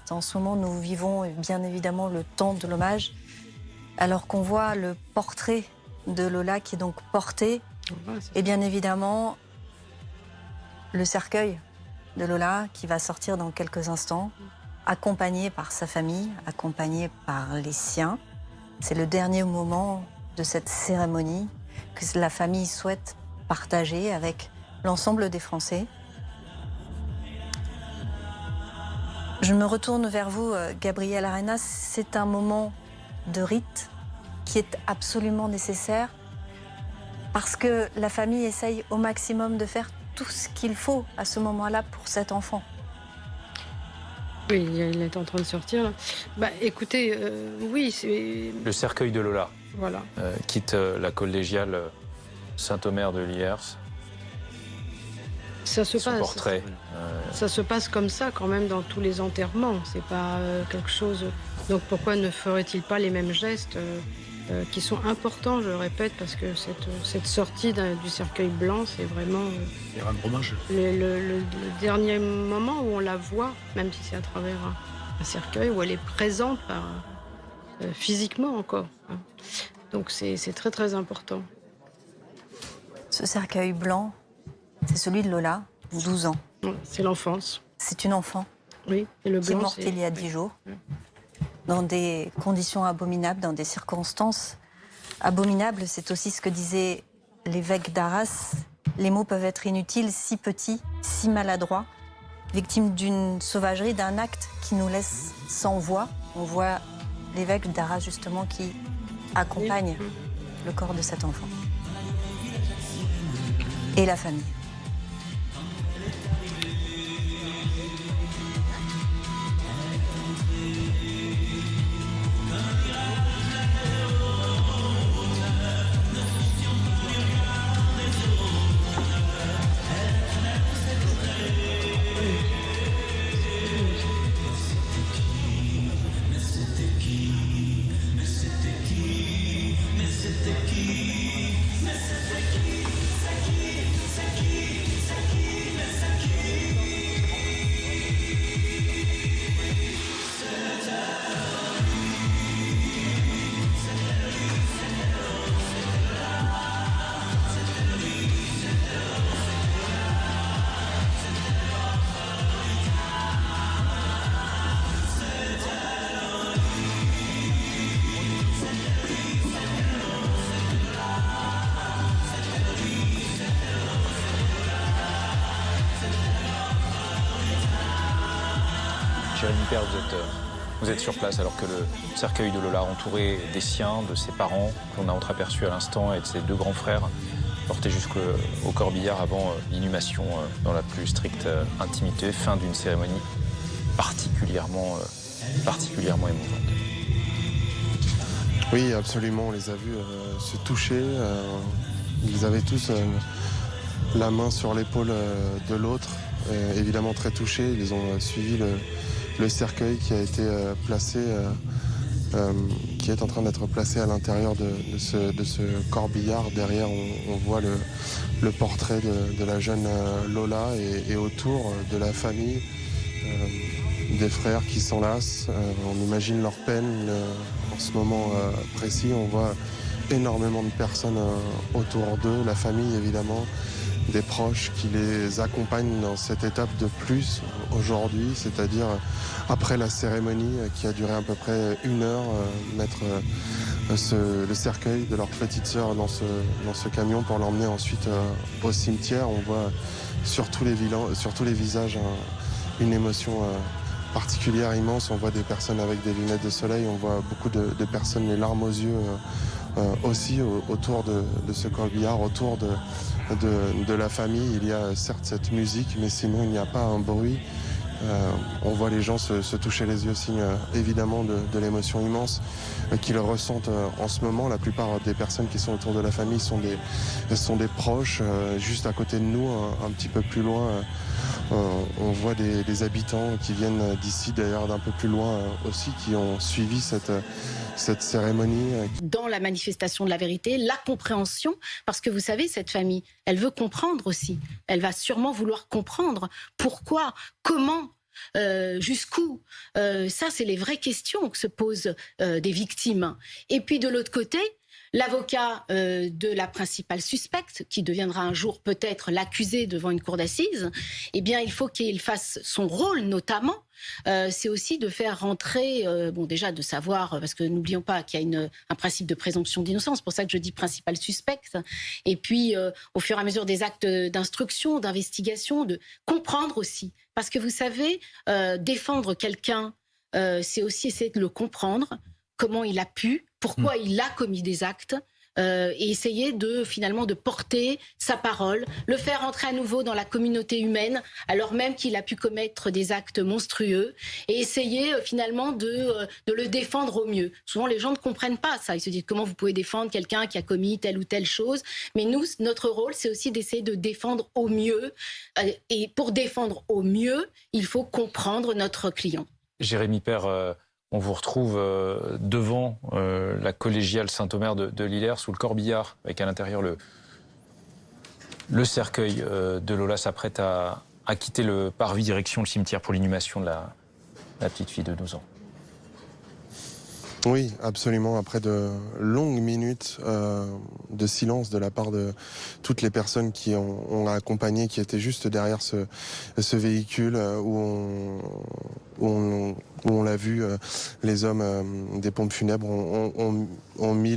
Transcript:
triste. En ce moment, nous vivons bien évidemment le temps de l'hommage, alors qu'on voit le portrait de Lola qui est donc porté, et bien évidemment le cercueil de Lola qui va sortir dans quelques instants, accompagné par sa famille, accompagné par les siens. C'est le dernier moment de cette cérémonie que la famille souhaite partager avec l'ensemble des Français. Je me retourne vers vous, Gabriel Arenas. C'est un moment de rite qui est absolument nécessaire parce que la famille essaye au maximum de faire tout ce qu'il faut à ce moment-là pour cet enfant. Oui, il est en train de sortir là. Bah, écoutez, oui, c'est... Le cercueil de Lola Voilà. quitte la collégiale Saint-Omer de Liers. Ça se Son passe. portrait. Ça se passe comme ça quand même dans tous les enterrements. C'est pas quelque chose. Donc pourquoi ne ferait-il pas les mêmes gestes qui sont importants, je le répète, parce que cette sortie du cercueil blanc, c'est vraiment Il y aura un hommage. le dernier moment où on la voit, même si c'est à travers un cercueil, où elle est présente physiquement encore. Hein. Donc c'est très très important. Ce cercueil blanc, c'est celui de Lola, 12 ans. C'est l'enfance. C'est une enfant Oui, et le qui est blanc, morte c'est... il y a 10 jours, dans des conditions abominables, dans des circonstances abominables. C'est aussi ce que disait l'évêque d'Arras. Les mots peuvent être inutiles, si petits, si maladroits, victimes d'une sauvagerie, d'un acte qui nous laisse sans voix. On voit l'évêque d'Arras, justement, qui accompagne le corps de cet enfant. Et la famille. Jérémy Père, vous êtes sur place alors que le cercueil de Lola, entouré des siens, de ses parents, qu'on a entreaperçu à l'instant, et de ses deux grands frères, porté jusqu'au corbillard avant l'inhumation dans la plus stricte intimité, fin d'une cérémonie particulièrement émouvante. Oui, absolument, on les a vus se toucher. Ils avaient tous la main sur l'épaule de l'autre, évidemment très touchés. Ils ont suivi le cercueil qui a été placé, qui est en train d'être placé à l'intérieur de ce corbillard. Derrière, on voit le portrait de la jeune Lola et autour de la famille, des frères qui s'enlacent. On imagine leur peine en ce moment précis. On voit énormément de personnes autour d'eux, la famille évidemment, des proches qui les accompagnent dans cette étape de plus aujourd'hui, c'est-à-dire après la cérémonie qui a duré à peu près 1 heure, mettre le cercueil de leur petite sœur dans ce camion pour l'emmener ensuite au cimetière. On voit sur tous les visages une émotion particulière, immense. On voit des personnes avec des lunettes de soleil, on voit beaucoup de personnes les larmes aux yeux aussi autour de ce corbillard, autour de la famille. Il y a certes cette musique, mais sinon il n'y a pas un bruit. On voit les gens se toucher les yeux, signe évidemment de l'émotion immense qu'ils ressentent en ce moment. La plupart des personnes qui sont autour de la famille sont des proches. Juste à côté de nous, un petit peu plus loin, on voit des habitants qui viennent d'ici, d'ailleurs d'un peu plus loin aussi, qui ont suivi cette cérémonie. Dans la manifestation de la vérité, la compréhension, parce que vous savez, cette famille, elle veut comprendre aussi. Elle va sûrement vouloir comprendre pourquoi, comment Jusqu'où? Ça, c'est les vraies questions que se posent des victimes. Et puis de l'autre côté, l'avocat de la principale suspecte, qui deviendra un jour peut-être l'accusé devant une cour d'assises, eh bien, il faut qu'il fasse son rôle, notamment. C'est aussi de faire rentrer, déjà de savoir, parce que n'oublions pas qu'il y a un principe de présomption d'innocence, c'est pour ça que je dis principale suspecte, et puis au fur et à mesure des actes d'instruction, d'investigation, de comprendre aussi. Parce que vous savez, défendre quelqu'un, c'est aussi essayer de le comprendre, comment il a pu, pourquoi il a commis des actes, et essayer finalement de porter sa parole, le faire entrer à nouveau dans la communauté humaine, alors même qu'il a pu commettre des actes monstrueux, et essayer finalement de le défendre au mieux. Souvent, les gens ne comprennent pas ça. Ils se disent comment vous pouvez défendre quelqu'un qui a commis telle ou telle chose. Mais nous, notre rôle, c'est aussi d'essayer de défendre au mieux. Et pour défendre au mieux, il faut comprendre notre client. Jérémy Père, on vous retrouve devant la collégiale Saint-Omer de Lillers, sous le corbillard, avec à l'intérieur le cercueil de Lola s'apprête à quitter le parvis direction le cimetière pour l'inhumation de la petite fille de 12 ans. Oui, absolument. Après de longues minutes de silence de la part de toutes les personnes qui ont accompagné, qui étaient juste derrière ce véhicule où on l'a vu, les hommes des pompes funèbres ont mis